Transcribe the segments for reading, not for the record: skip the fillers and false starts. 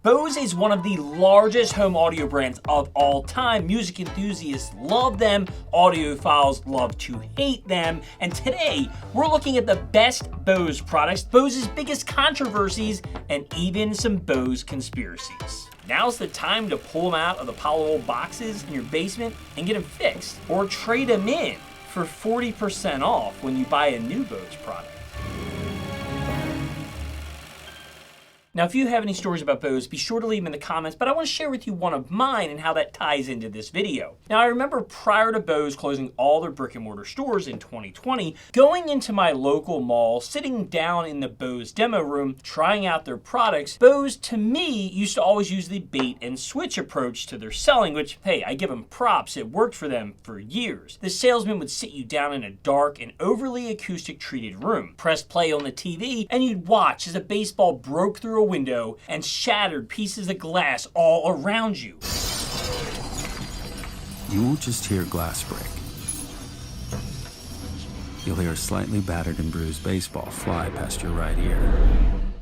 BOSE is one of the largest home audio brands of all time. Music enthusiasts love them, audiophiles love to hate them, and today we're looking at the best BOSE products, BOSE's biggest controversies, and even some BOSE conspiracies. Now's the time to pull them out of the pile of old boxes in your basement and get them fixed, or trade them in for 40% off when you buy a new BOSE product. Now, if you have any stories about BOSE, be sure to leave them in the comments, but I want to share with you one of mine and how that ties into this video. Now, I remember prior to BOSE closing all their brick and mortar stores in 2020, going into my local mall, sitting down in the BOSE demo room, trying out their products. BOSE, to me, used to always use the bait and switch approach to their selling, which, hey, I give them props. It worked for them for years. The salesman would sit you down in a dark and overly acoustic treated room, press play on the TV, and you'd watch as a baseball broke through a window and shattered pieces of glass all around you. You won't just hear glass break. You'll hear a slightly battered and bruised baseball fly past your right ear.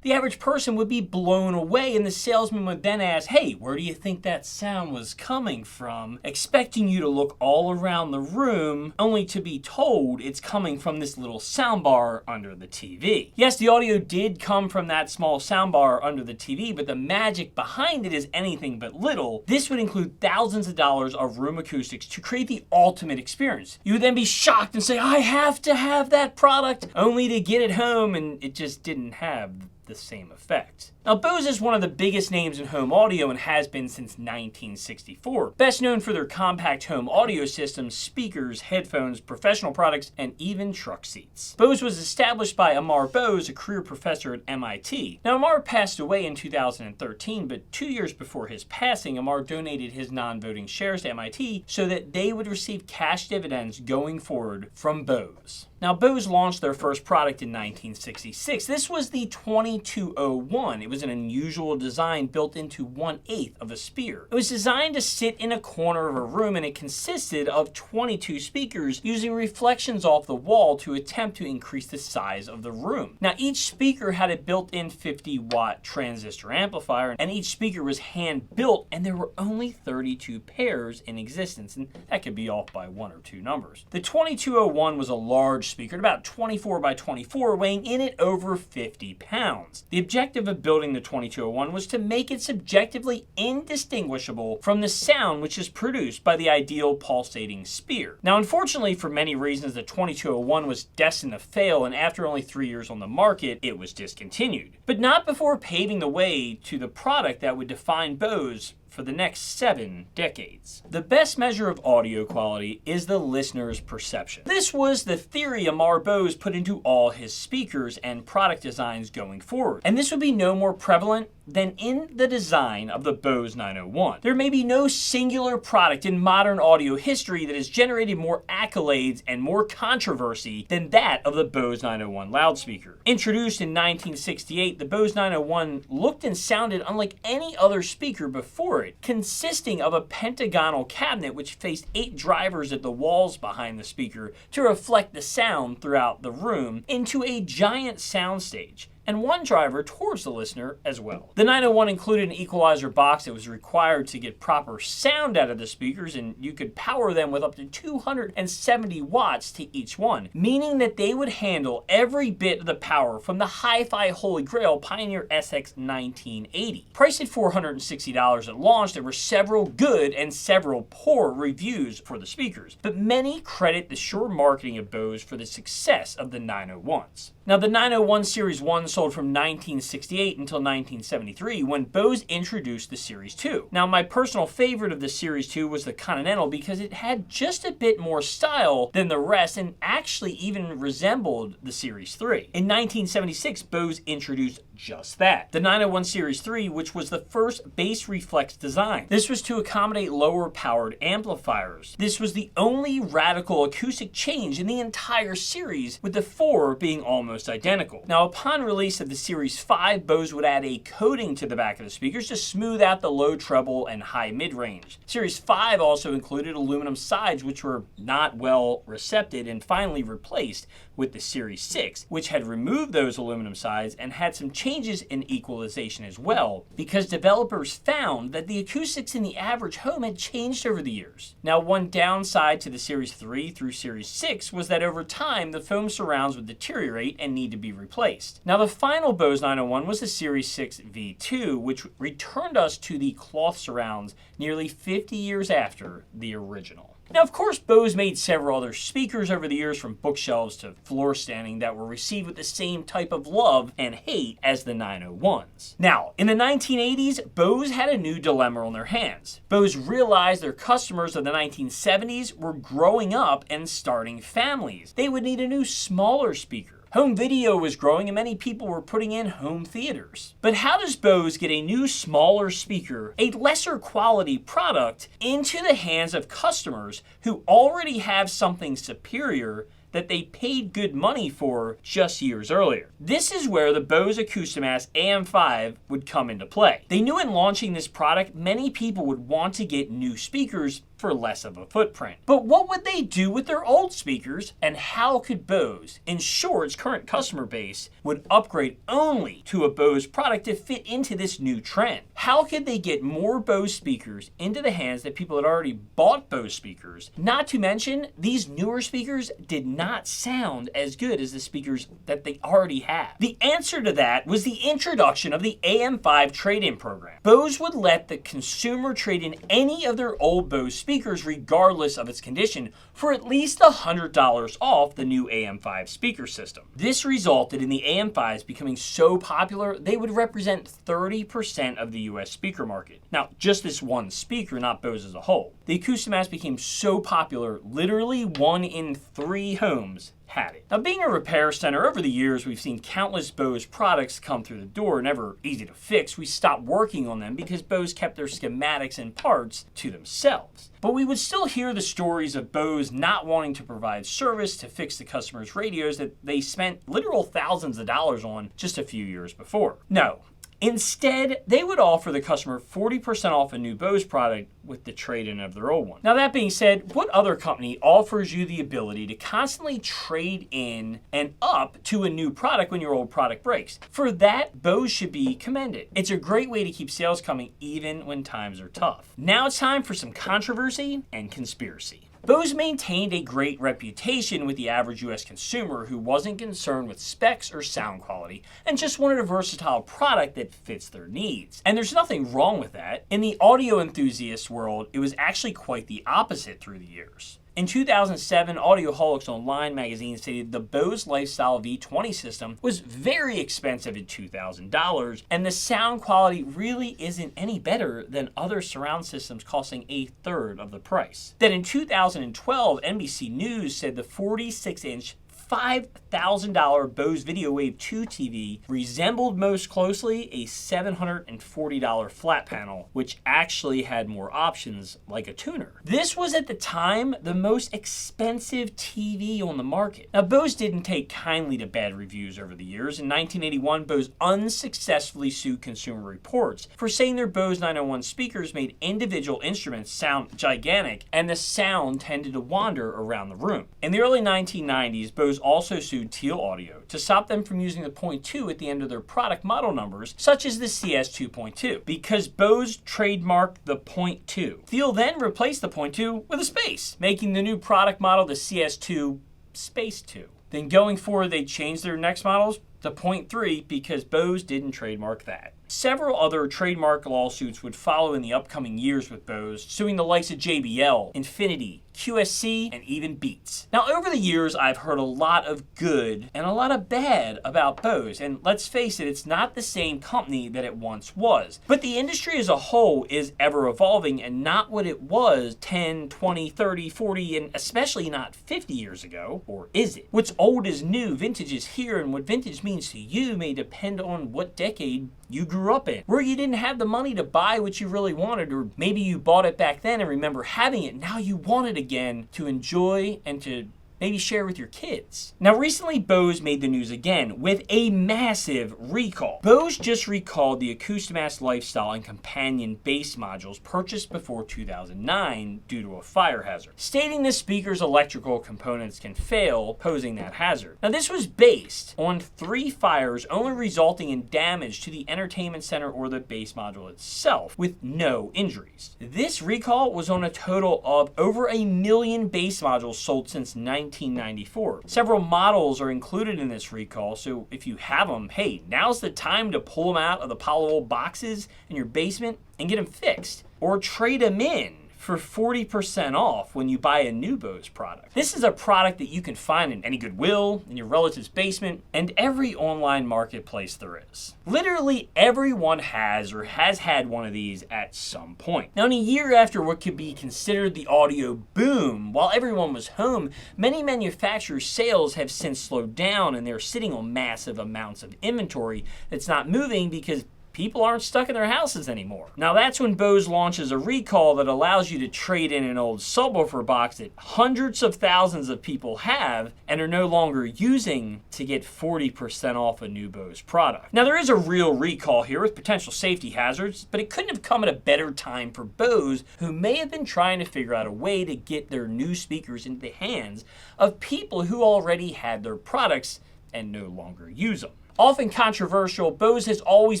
The average person would be blown away, and the salesman would then ask, hey, where do you think that sound was coming from? Expecting you to look all around the room, only to be told it's coming from this little soundbar under the TV. Yes, the audio did come from that small soundbar under the TV, but the magic behind it is anything but little. This would include thousands of dollars of room acoustics to create the ultimate experience. You would then be shocked and say, I have to have that product, only to get it home and it just didn't have the same effect. Now, BOSE is one of the biggest names in home audio and has been since 1964. Best known for their compact home audio systems, speakers, headphones, professional products, and even truck seats. BOSE was established by Amar Bose, a career professor at MIT. Now, Amar passed away in 2013, but 2 years before his passing, Amar donated his non-voting shares to MIT so that they would receive cash dividends going forward from BOSE. Now, BOSE launched their first product in 1966. This was the 2201. It was an unusual design built into 1/8 of a spear. It was designed to sit in a corner of a room, and it consisted of 22 speakers using reflections off the wall to attempt to increase the size of the room. Now, each speaker had a built-in 50-watt transistor amplifier, and each speaker was hand-built, and there were only 32 pairs in existence, and that could be off by 1 or 2 numbers. The 2201 was a large speaker, about 24 by 24, weighing in at over 50 pounds. The objective of building the 2201 was to make it subjectively indistinguishable from the sound which is produced by the ideal pulsating spear. Now, unfortunately, for many reasons, the 2201 was destined to fail, and after only 3 years on the market, it was discontinued. But not before paving the way to the product that would define BOSE for the next 7 decades. The best measure of audio quality is the listener's perception. This was the theory Amar Bose put into all his speakers and product designs going forward. And this would be no more prevalent than in the design of the BOSE 901. There may be no singular product in modern audio history that has generated more accolades and more controversy than that of the BOSE 901 loudspeaker. Introduced in 1968, the BOSE 901 looked and sounded unlike any other speaker before it, consisting of a pentagonal cabinet which faced 8 drivers at the walls behind the speaker to reflect the sound throughout the room into a giant soundstage, and 1 driver towards the listener as well. The 901 included an equalizer box that was required to get proper sound out of the speakers, and you could power them with up to 270 watts to each one, meaning that they would handle every bit of the power from the HiFi Holy Grail Pioneer SX 1980. Priced at $460 at launch, there were several good and several poor reviews for the speakers, but many credit the sure marketing of BOSE for the success of the 901s. Now, the 901 Series 1 sold from 1968 until 1973 when BOSE introduced the Series 2. Now, my personal favorite of the Series 2 was the Continental because it had just a bit more style than the rest and actually even resembled the Series 3. In 1976, BOSE introduced just that. The 901 Series 3, which was the first bass reflex design. This was to accommodate lower powered amplifiers. This was the only radical acoustic change in the entire series, with the 4 being almost identical. Now, upon release of the Series 5, BOSE would add a coating to the back of the speakers to smooth out the low treble and high mid-range. Series 5 also included aluminum sides, which were not well recepted and finally replaced with the Series 6, which had removed those aluminum sides and had some changes in equalization as well, because developers found that the acoustics in the average home had changed over the years. Now, one downside to the Series 3 through Series 6 was that over time the foam surrounds would deteriorate and need to be replaced. Now, the final BOSE 901 was the Series 6 V2, which returned us to the cloth surrounds nearly 50 years after the original. Now, of course, BOSE made several other speakers over the years, from bookshelves to floor standing, that were received with the same type of love and hate as the 901s. Now, in the 1980s, BOSE had a new dilemma on their hands. BOSE realized their customers of the 1970s were growing up and starting families. They would need a new, smaller speaker. Home video was growing and many people were putting in home theaters. But how does BOSE get a new, smaller speaker, a lesser quality product, into the hands of customers who already have something superior that they paid good money for just years earlier? This is where the BOSE Acoustimass AM5 would come into play. They knew in launching this product, many people would want to get new speakers for less of a footprint. But what would they do with their old speakers, and how could BOSE ensure its current customer base would upgrade only to a BOSE product to fit into this new trend? How could they get more BOSE speakers into the hands that people had already bought BOSE speakers? Not to mention, these newer speakers did not sound as good as the speakers that they already have. The answer to that was the introduction of the AM5 trade-in program. BOSE would let the consumer trade in any of their old BOSE speakers regardless of its condition for at least $100 off the new AM5 speaker system. This resulted in the AM5s becoming so popular they would represent 30% of the US speaker market. Now, just this one speaker, not BOSE as a whole. The Acoustimass became so popular, literally 1 in 3 homes had it. Now, being a repair center, over the years we've seen countless BOSE products come through the door, never easy to fix. We stopped working on them because BOSE kept their schematics and parts to themselves. But we would still hear the stories of BOSE not wanting to provide service to fix the customers' radios that they spent literal thousands of dollars on just a few years before. No. Instead, they would offer the customer 40% off a new BOSE product with the trade-in of their old one. Now, that being said, what other company offers you the ability to constantly trade in and up to a new product when your old product breaks? For that, BOSE should be commended. It's a great way to keep sales coming even when times are tough. Now it's time for some controversy and conspiracy. BOSE maintained a great reputation with the average US consumer who wasn't concerned with specs or sound quality and just wanted a versatile product that fits their needs. And there's nothing wrong with that. In the audio enthusiast world, it was actually quite the opposite through the years. In 2007, Audioholics Online magazine stated the BOSE Lifestyle V20 system was very expensive at $2,000, and the sound quality really isn't any better than other surround systems costing a third of the price. Then in 2012, NBC News said the 46-inch $5,000 BOSE VideoWave 2 TV resembled most closely a $740 flat panel, which actually had more options like a tuner. This was at the time the most expensive TV on the market. Now, BOSE didn't take kindly to bad reviews over the years. In 1981, BOSE unsuccessfully sued Consumer Reports for saying their BOSE 901 speakers made individual instruments sound gigantic and the sound tended to wander around the room. In the early 1990s, BOSE also sued Teal Audio to stop them from using the .2 at the end of their product model numbers, such as the CS 2.2, because BOSE trademarked the .2. Teal then replaced the .2 with a space, making the new product model the CS2 Space 2. Then going forward, they changed their next models to .3 because BOSE didn't trademark that. Several other trademark lawsuits would follow in the upcoming years with BOSE, suing the likes of JBL, Infinity, QSC, and even Beats. Now, over the years, I've heard a lot of good and a lot of bad about BOSE, and let's face it, it's not the same company that it once was. But the industry as a whole is ever evolving and not what it was 10, 20, 30, 40, and especially not 50 years ago, or is it? What's old is new, vintage is here, and what vintage means to you may depend on what decade you grew up in, where you didn't have the money to buy what you really wanted, or maybe you bought it back then and remember having it, now you want it again to enjoy and to maybe share with your kids. Now recently BOSE made the news again with a massive recall. BOSE just recalled the Acoustimass Lifestyle and Companion bass modules purchased before 2009 due to a fire hazard, stating the speaker's electrical components can fail, posing that hazard. Now this was based on 3 fires only resulting in damage to the entertainment center or the bass module itself, with no injuries. This recall was on a total of over 1 million bass modules sold since 1994. Several models are included in this recall, so if you have them, hey, now's the time to pull them out of the pile of old boxes in your basement and get them fixed, or trade them in for 40% off when you buy a new BOSE product. This is a product that you can find in any Goodwill, in your relative's basement, and every online marketplace there is. Literally everyone has or has had one of these at some point. Now, in a year after what could be considered the audio boom, while everyone was home, many manufacturers' sales have since slowed down and they're sitting on massive amounts of inventory that's not moving because people aren't stuck in their houses anymore. Now that's when BOSE launches a recall that allows you to trade in an old subwoofer box that hundreds of thousands of people have and are no longer using to get 40% off a new BOSE product. Now there is a real recall here with potential safety hazards, but it couldn't have come at a better time for BOSE, who may have been trying to figure out a way to get their new speakers into the hands of people who already had their products and no longer use them. Often controversial, BOSE has always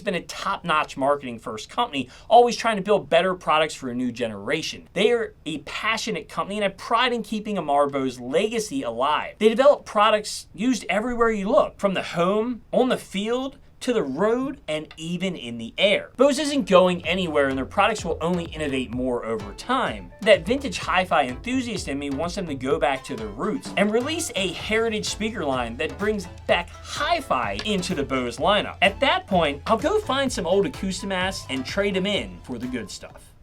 been a top-notch marketing first company, always trying to build better products for a new generation. They are a passionate company and have pride in keeping Amar BOSE legacy alive. They develop products used everywhere you look, from the home, on the field, to the road, and even in the air. BOSE isn't going anywhere and their products will only innovate more over time. That vintage hi-fi enthusiast in me wants them to go back to their roots and release a heritage speaker line that brings back hi-fi into the BOSE lineup. At that point, I'll go find some old Acoustimass and trade them in for the good stuff.